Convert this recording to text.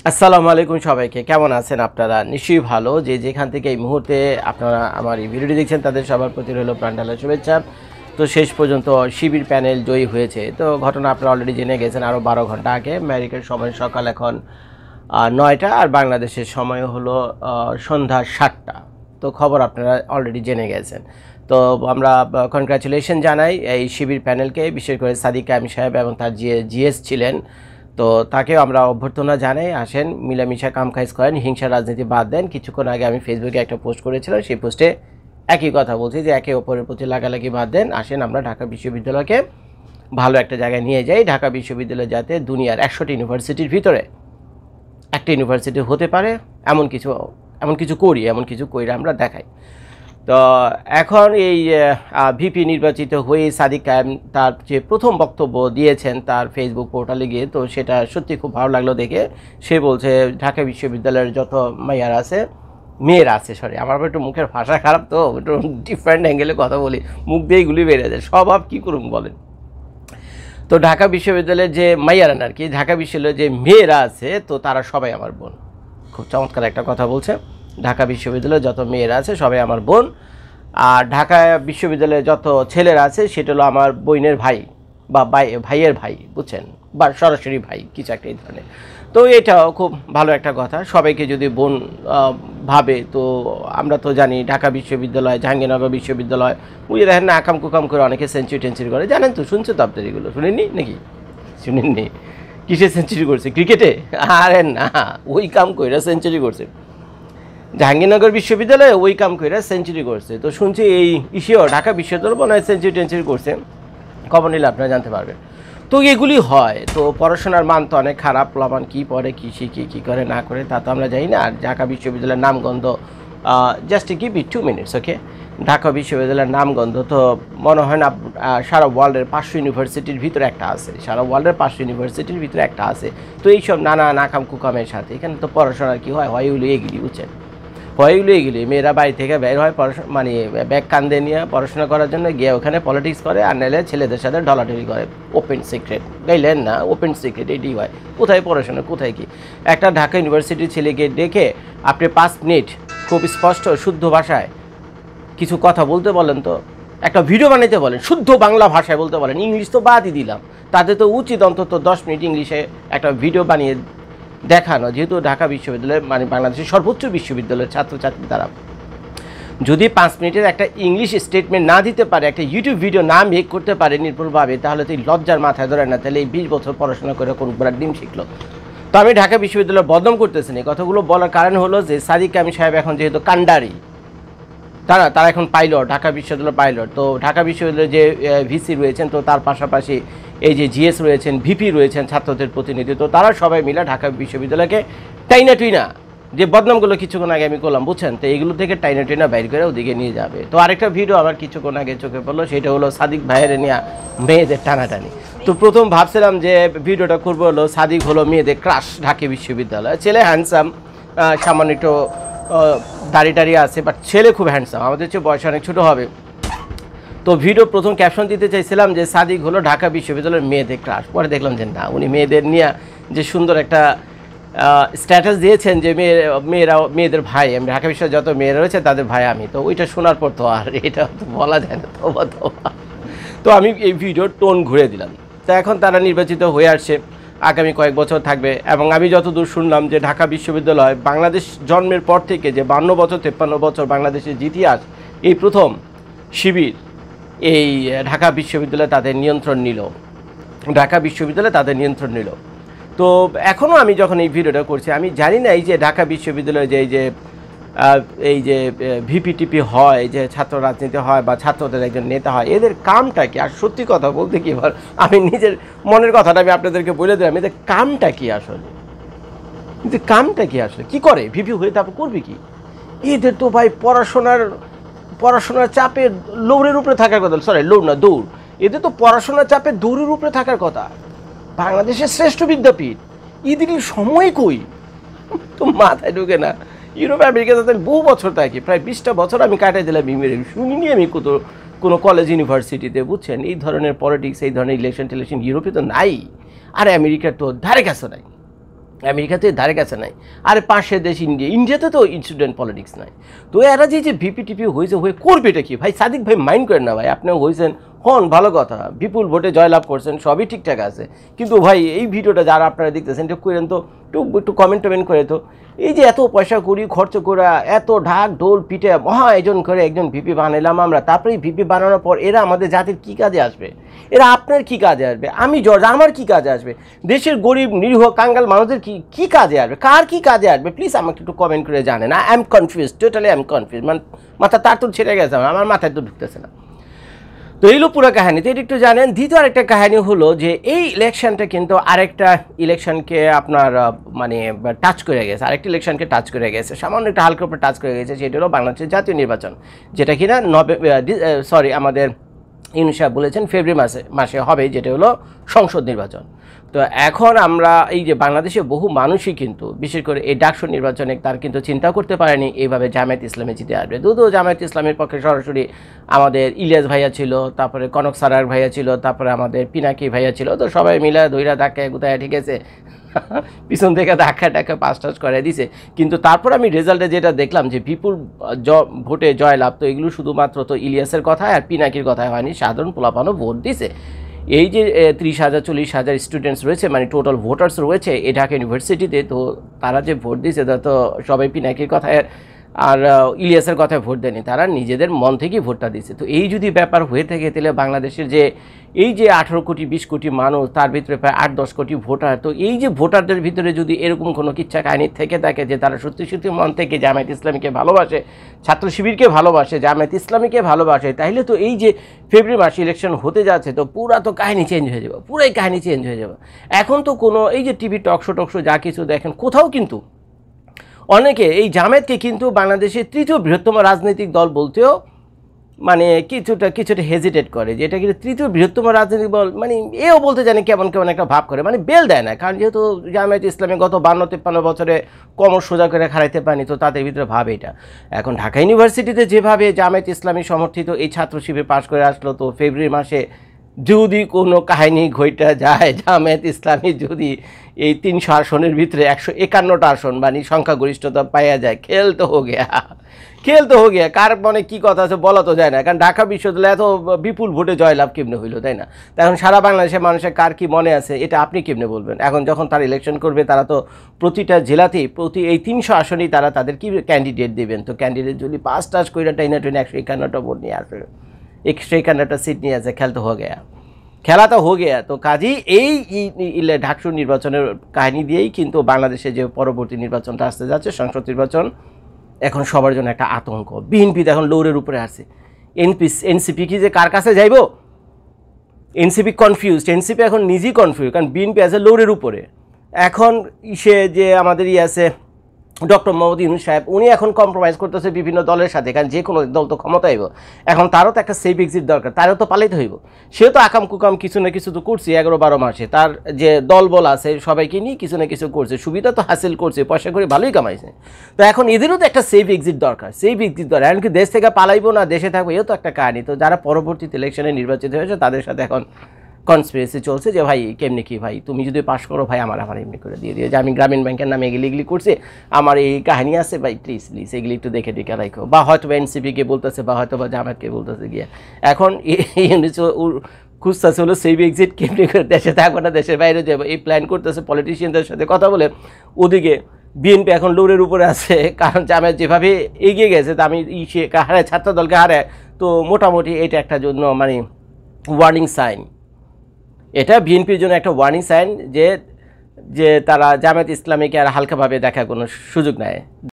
আসসালামু আলাইকুম সবাইকে, কেমন আছেন আপনারা? নিশ্চয়ই ভালো। যে যেখান থেকে এই মুহূর্তে আপনারা আমার এই ভিডিওটি দেখছেন তাদের সবার প্রতি রইল প্রাণঢালা শুভেচ্ছা। তো শেষ পর্যন্ত শিবির প্যানেল জয়ী হয়েছে। তো ঘটনা আপনারা অলরেডি জেনে গেছেন আরও 12 ঘন্টা আগে। আমেরিকার সময় সকাল এখন 9টা, আর বাংলাদেশের সময় হলো সন্ধ্যা 7টা। তো খবর আপনারা অলরেডি জেনে গেছেন। তো আমরা কনগ্রাচুলেশন জানাই এই শিবির প্যানেলকে, বিশেষ করে সাদিক কায়েম সাহেব এবং তার জিএস ছিলেন। তো তাকেও আমরা অভ্যর্থনা জানাই, আসেন মিলামিশা কাম কাজ করেন, হিংসা রাজনীতি বাদ দেন। কিছুক্ষণ আগে আমি ফেসবুকে একটা পোস্ট করেছিলাম, সেই পোস্টে একই কথা বলছি যে একে অপরের প্রতি লাগালাগি বাদ দেন, আসেন আমরা ঢাকা বিশ্ববিদ্যালয়কে ভালো একটা জায়গায় নিয়ে যাই। ঢাকা বিশ্ববিদ্যালয় যাতে দুনিয়ার 100টি ইউনিভার্সিটির ভিতরে একটা ইউনিভার্সিটি হতে পারে এমন কিছু করি, এমন কিছু কইরা আমরা দেখাই। তো এখন এই ভিপি নির্বাচিত হয়ে সাদিক কায়েম তার যে প্রথম বক্তব্য দিয়েছেন তার ফেসবুক পোর্টালে গিয়ে, তো সেটা সত্যি খুব ভালো লাগলো দেখে। সে বলছে ঢাকা বিশ্ববিদ্যালয়ের যত মেয়েরা আছে, আমার একটু মুখের ভাষা খারাপ, তো একটু ডিফারেন্ট অ্যাঙ্গেলে কথা বলি, মুখ দিয়ে এগুলি বেড়ে যায়, স্বভাব কী করুন বলেন। তো ঢাকা বিশ্ববিদ্যালয়ের যে মাইয়ারা আর কি, ঢাকা বিশ্ববিদ্যালয়ের যে মেয়েরা আছে, তো তারা সবাই আমার বোন। খুব চমৎকার একটা কথা বলছে। ঢাকা বিশ্ববিদ্যালয়ে যত মেয়েরা আছে সবাই আমার বোন, আর ঢাকা বিশ্ববিদ্যালয়ে যত ছেলেরা আছে সেটা হলো আমার বোনের ভাই বা ভাইয়ের ভাই, বুঝছেন, বা সরাসরি ভাই, কিছু একটা এই ধরনের। তো এটাও খুব ভালো একটা কথা, সবাইকে যদি বোন ভাবে। তো আমরা তো জানি ঢাকা বিশ্ববিদ্যালয়, জাহাঙ্গীরনগর বিশ্ববিদ্যালয়, বুঝে দেখেন না, আকাম কুকাম করে অনেকে সেঞ্চুরি করে, জানেন তো, শুনছে তো আপনার এগুলো, শুনেননি নাকি? শুনেননি? কিসে সেঞ্চুরি করছে? ক্রিকেটে? আরে না, ওই কাম কইরা সেঞ্চুরি করছে জাহাঙ্গীরনগর বিশ্ববিদ্যালয়ে, ওই কাম কইরা সেঞ্চুরি করছে। তো শুনছি এই ইসেও ঢাকা বিশ্ববিদ্যালয় মনে হয় সেঞ্চুরি করছে, খবর নিলে আপনারা জানতে পারবেন। তো এগুলি হয়। তো পড়াশোনার মান তো অনেক খারাপ, প্লাবান কী পড়ে, কী শিখে, কী করে না করে তা তো আমরা জানি না। আর ঢাকা বিশ্ববিদ্যালয়ের নামগন্ধ, জাস্ট গিভ মি 2 minutes, ওকে। ঢাকা বিশ্ববিদ্যালয়ের নামগন্ধ তো মনে হয় না সারা ওয়ার্ল্ডের 500 ইউনিভার্সিটির ভিতরে একটা আছে, সারা ওয়ার্ল্ডের 500 ইউনিভার্সিটির ভিতরে একটা আছে। তো এইসব নানা নাকাম কুকামের সাথে এখানে তো পড়াশোনার কী হয়, হইগুলি এগুলি, বুঝছেন, হইগুলি এগুলি। মেয়েরা বাড়ি থেকে বের হয় পড়াশোনা, মানে ব্যাগ কান্দে নিয়ে পড়াশোনা করার জন্য, গিয়ে ওখানে পলিটিক্স করে, আর নাহলে ছেলেদের সাথে ঢলাঢলি করে। ওপেন সিক্রেট গাইলেন না, ওপেন সিক্রেট এটাই হয়। কোথায় পড়াশোনা, কোথায় কি? একটা ঢাকা ইউনিভার্সিটির ছেলেকে ডেকে আপনি 5 মিনিট খুব স্পষ্ট শুদ্ধ ভাষায় কিছু কথা বলতে বলেন, তো একটা ভিডিও বানাইতে বলেন, শুদ্ধ বাংলা ভাষায় বলতে বলেন, ইংলিশ তো বাদই দিলাম, তাদের তো উচিত অন্তত 10 মিনিট ইংলিশে একটা ভিডিও বানিয়ে দেখানো। যেহেতু ঢাকা বিশ্ববিদ্যালয় মানে বাংলাদেশের সর্বোচ্চ বিশ্ববিদ্যালয়ের ছাত্রছাত্রী, তারা যদি 5 মিনিটের একটা ইংলিশ স্টেটমেন্ট না দিতে পারে, একটা ইউটিউব ভিডিও না মেক করতে পারে নির্ভুলভাবে, তাহলে তো এই লজ্জার মাথায় ধরে না। তাহলে এই 20 বছর পড়াশোনা করে কোন গোড়ার ডিম শিখলো? তো আমি ঢাকা বিশ্ববিদ্যালয় বদনাম করতেছি না, কথাগুলো বলার কারণ হলো যে সাদিক কায়েম সাহেব এখন যেহেতু কান্ডারি, তারা এখন পাইলট, ঢাকা বিশ্ববিদ্যালয় পাইলট। তো ঢাকা বিশ্ববিদ্যালয়ের যে ভিসি রয়েছেন, তো তার পাশাপাশি এই যে জিএস রয়েছেন, ভিপি রয়েছেন, ছাত্রদের প্রতিনিধি, তো তারা সবাই মিলে ঢাকা বিশ্ববিদ্যালয়কে টাইনা টুইনা, যে বদনামগুলো কিছুক্ষণ আগে আমি করলাম, বুঝছেন, তো এইগুলো থেকে টাইনা টুইনা বাইর করে ওদিকে নিয়ে যাবে। তো আরেকটা ভিডিও আমার কিছুক্ষণ আগে চোখে পড়লো, সেটা হলো সাদিক ভাইয়ের নিয়ে মেয়েদের টানাটানি। তো প্রথম ভাবছিলাম যে ভিডিওটা করবো হলো সাদিক হলো মেয়েদের ক্রাশ ঢাকা বিশ্ববিদ্যালয়, ছেলে হ্যান্ডসাম, সামান্য একটু দাড়ি আছে, বাট ছেলে খুব হ্যান্ডসাম, আমাদের চেয়ে বয়স অনেক ছোটো হবে। তো ভিডিও প্রথম ক্যাপশন দিতে চাইছিলাম যে সাদিক হলো ঢাকা বিশ্ববিদ্যালয়ের মেয়েদের ক্রাশ, পরে দেখলাম যে না, উনি মেয়েদের নিয়ে যে সুন্দর একটা স্ট্যাটাস দিয়েছেন যে মেয়েদের ভাই, আমি ঢাকা বিশ্ববিদ্যালয়ে যত মেয়েরা রয়েছে তাদের ভাই আমি। তো ওইটা শোনার পর তো আর এটা তো বলা যায় না, তো আমি এই ভিডিওর টোন ঘুরে দিলাম। তো এখন তারা নির্বাচিত হয়ে আসছে, আগামী কয়েক বছর থাকবে। এবং আমি যতদূর শুনলাম যে ঢাকা বিশ্ববিদ্যালয় বাংলাদেশ জন্মের পর থেকে যে 52 বছর 53 বছর বাংলাদেশের ইতিহাস, এই প্রথম শিবির এই ঢাকা বিশ্ববিদ্যালয়ে তাদের নিয়ন্ত্রণ নিল, ঢাকা বিশ্ববিদ্যালয়ে তাদের নিয়ন্ত্রণ নিল। তো এখনও আমি যখন এই ভিডিওটা করছি, আমি জানি না এই যে ঢাকা বিশ্ববিদ্যালয়ে যে এই যে ভিপিটিপি হয়, যে ছাত্র রাজনীতি হয় বা ছাত্রদের একজন নেতা হয়, এদের কামটা কি? আর সত্যি কথা বলতে কি, এবার আমি নিজের মনের কথাটা আমি আপনাদেরকে বলে দিলাম, এদের কামটা কি আসলে? এদের কামটা কি আসলে? কী করে ভিপি হয়ে তারপর করবে কি? এদের তো ভাই পড়াশোনার চাপে লৌড়ের উপরে থাকার কথা, দৌড়। এদের তো পড়াশোনার চাপে দৌড়ের উপরে থাকার কথা, বাংলাদেশের শ্রেষ্ঠ বিদ্যাপীঠ, এদের সময় কই? তো মাথায় ঢুকে না। ইউরোপ আমেরিকাতে আমি বহু বছর থাকি, প্রায় 20টা বছর আমি কাটাই দিলাম শুনিনি আমি কোনো কলেজ ইউনিভার্সিটিতে, বুঝছেন, এই ধরনের পলিটিক্স, এই ধরনের ইলেকশন টেলেকশন ইউরোপে তো নাই, আর আমেরিকার তো ধারে কাছে নাই। আমেরিকাতে ধারে কাছে নাই, আরে পাশের দেশ ইন্ডিয়া, ইন্ডিয়াতে তো স্টুডেন্ট পলিটিক্স নাই। তো এরা যে ভিপি টিপি হয়েছে, হয়ে করবেটা কি ভাই? সাদিক ভাই মাইন্ড করেন না ভাই, আপনিও হয়েছেন, হন ভালো কথা, বিপুল ভোটে জয়লাভ করছেন, সবই ঠিকঠাক আছে, কিন্তু ভাই এই ভিডিওটা যারা আপনারা দেখতেছেন একটু করেন তো, একটু কমেন্ট টমেন্ট করে তো, এই যে এত পয়সা করি খরচ করা, এত ঢাক ঢোল পিঠে মহা আয়োজন করে একজন ভিপি বানাইলাম আমরা, তারপরে ভিপি বানানোর পর এরা আমাদের জাতির কী কাজে আসবে? এরা আপনার কি কাজে আসবে? আমি জর্জ, আমার কি কাজে আসবে? দেশের গরিব নিরীহ কাঙ্গাল মানুষদের কি কাজে আসবে? কার কি কাজে আসবে? প্লিজ আমাকে একটু কমেন্ট করে জানেন। I am confuse, totally I am confuse, মানে মাথা তার তো ছেড়ে গেছে, আমার মাথায় তো ঢুকতেছে না। তো এইগুলো পুরো কাহিনী তো এটা একটু জানেন। দ্বিতীয় আরেকটা কাহিনী হলো যে এই ইলেকশনটা কিন্তু আরেকটা ইলেকশনকে আপনার মানে টাচ করে গেছে, আরেকটা ইলেকশনকে টাচ করে গেছে, সামান্য একটা হালকা উপরে টাচ করে গেছে, সেটা হলো বাংলাদেশের জাতীয় নির্বাচন, যেটা কিনা আমাদের ইউনূস সাহেব বলেছেন ফেব্রুয়ারি মাসে হবে, যেটা হলো সংসদ নির্বাচন। তো এখন আমরা এই যে বাংলাদেশে বহু মানুষই কিন্তু বিশেষ করে এই ডাকসু নির্বাচনে তার কিন্তু চিন্তা করতে পারেনি এইভাবে জামায়াত ইসলামে জিতে আসবে। দুদু জামায়াত ইসলামের পক্ষে সরাসরি আমাদের ইলিয়াস ভাইয়া ছিল, তারপরে কনক সারার ভাইয়া ছিল, তারপরে আমাদের পিনাকি ভাইয়া ছিল। তো সবাই মিলে দইরা ধাক্কা গুতায় ঠিক আছে, পিছন থেকে ধাক্কা টাক্কা পাস টাস করে দিছে। কিন্তু তারপর আমি রেজাল্টে যেটা দেখলাম যে বিপুল ভোটে জয়লাভ, তো এগুলো শুধুমাত্র তো ইলিয়াসের কথায় আর পিনাকির কথায় হয়নি, সাধারণ পোলাপানও ভোট দিছে। এই যে 30,000 40,000 স্টুডেন্টস রয়েছে, মানে টোটাল ভোটার্স রয়েছে এই ঢাকা ইউনিভার্সিটিতে, তো তারা যে ভোট দিয়েছে তা তো সবাই পিনাকির কথায় আর ইলিয়াসের কথায় ভোট দেয়নি, তারা নিজেদের মন থেকেই ভোটটা দিয়েছে। তো এই যদি ব্যাপার হয়ে থাকে তাহলে বাংলাদেশের যে এই যে 18 কোটি 20 কোটি মানুষ, তার ভিতরে প্রায় 8-10 কোটি ভোটার, তো এই যে ভোটারদের ভিতরে যদি এরকম কোনো কিচ্ছা কাহিনী থেকে থাকে যে তারা সত্যি সত্যি মন থেকে জামায়াত ইসলামীকে ভালোবাসে, ছাত্র শিবিরকে ভালোবাসে, জামায়াত ইসলামীকে ভালোবাসে, তাহলে তো এই যে ফেব্রুয়ারি মাসে ইলেকশন হতে যাচ্ছে, তো পুরা তো কাহিনী চেঞ্জ হয়ে যাবে, পুরাই কাহিনী চেঞ্জ হয়ে যাবে। এখন তো কোনো এই যে টিভি টকশো যা কিছু দেখেন, কোথাও কিন্তু অনেকে এই জামায়াতকে কিন্তু বাংলাদেশের তৃতীয় বৃহত্তম রাজনৈতিক দল বলতেও মানে কিছুটা হেজিটেট করে, যে এটা কিন্তু তৃতীয় বৃহত্তম রাজনৈতিক দল, মানে এও বলতে জানি কেমন একটা ভাব করে, মানে বেল দেয় না, কারণ যেহেতু জামায়াত ইসলামী গত 52-53 বছরে কমর সোজা করে খাড়াইতে পারেনি, তো তাদের ভিতরে ভাব এটা। এখন ঢাকা ইউনিভার্সিটিতে যেভাবে জামায়াত ইসলামী সমর্থিত এই ছাত্র শিবির পাশ করে আসলো, তো ফেব্রুয়ারি মাসে যদি কোনো কাহিনী ঘইটা যায়, জামায়াত ইসলামী যদি এই 300 আসনের ভিতরে 151টা আসন মানে সংখ্যাগরিষ্ঠতা পাইয়া যায়, খেল তো হো গিয়া। কার মনে কী কথা আছে বলা তো যায় না, কারণ ঢাকা বিশ্ববিদ্যালয়ে এত বিপুল ভোটে জয়লাভ কেমনে হইলো, তাই না? এখন সারা বাংলাদেশের মানুষের কার কি মনে আছে এটা আপনি কেমনে বলবেন? এখন যখন তারা ইলেকশন করবে, তারা তো প্রতিটা জেলাতেই এই 300 আসনেই তারা তাদের কি ক্যান্ডিডেট দেবেন। তো ক্যান্ডিডেট যদি 5 করে টাইনা 151টা ভোট নিয়ে আসে, 151টা সিট নিয়ে আছে, খেলা তো হো গেয়া। তো কাজেই এই ঢাকসু নির্বাচনের কাহিনী দিয়েই কিন্তু বাংলাদেশে যে পরবর্তী নির্বাচনটা আসতে যাচ্ছে, সংসদ নির্বাচন, এখন সবার জন্য একটা আতঙ্ক। বিএনপি এখন লৌরের উপরে আছে, এনসিপি কি যে কার কাছে যাইব? এনসিপি কনফিউজড, এনসিপি এখন নিজেই কনফিউজ, কারণ বিএনপি আছে লৌরের উপরে। এখন সে যে আমাদের আছে ডক্টর মোহাম্মদ ইউনূস সাহেব, উনি এখন কম্প্রোমাইজ করতেছে বিভিন্ন দলের সাথে, কারণ যে কোনো দল তো ক্ষমতা হইব, এখন তারও তো একটা সেফ এক্সিট দরকার, তারও তো পালাইতে হইব। সেও তো আকাম কুকাম কিছু না কিছু তো করছে 11-12 মাসে, তার যে দল বল আছে সবাইকে নিয়ে কিছু না কিছু করছে, সুবিধা তো হাসিল করছে, পয়সা করে ভালোই কামাইছে। তো এখন এদেরও তো একটা সেফ এক্সিট দরকার, এমনকি দেশ থেকে পালাইবো না দেশে থাকবো, এও তো একটা কাহিনী। তো যারা পরবর্তীতে ইলেকশনে নির্বাচিত হয়েছে তাদের সাথে এখন কনস্পিরেসি চলছে যে ভাই কেমনি কি, ভাই তুমি যদি পাশ করো ভাই আমার এমনি করে দিয়ে যে আমি গ্রামীণ ব্যাংকের নামে এগুলি করছি, আমার এই কাহিনী আছে ভাই, প্লিজ এগুলি একটু দেখে টেকে রাখো। বা হয়তো এনসিপিকে বলতেছে, বা হয়তো বা জামায়াতকে বলতেছে গিয়ে, এখন খুঁজতেছে হলো সেভ এক্সিট, কেমনি করে দেশে থাকবো না দেশের বাইরে যাবো, এই প্ল্যান করতেছে পলিটিশিয়ানদের সাথে কথা বলে। ওদিকে বিএনপি এখন লোরের উপরে আছে, কারণ জামায়াত যেভাবে এগিয়ে গেছে, তা আমি হারায় ছাত্র দলকে হারায়, তো মোটামুটি এটা একটা জন্য মানে ওয়ার্নিং সাইন, এটা বিএনপির জন্য একটা ওয়ার্নিং সাইন যে তারা জামায়াত ইসলামীকে আর হালকাভাবে দেখার কোনো সুযোগ নেয়।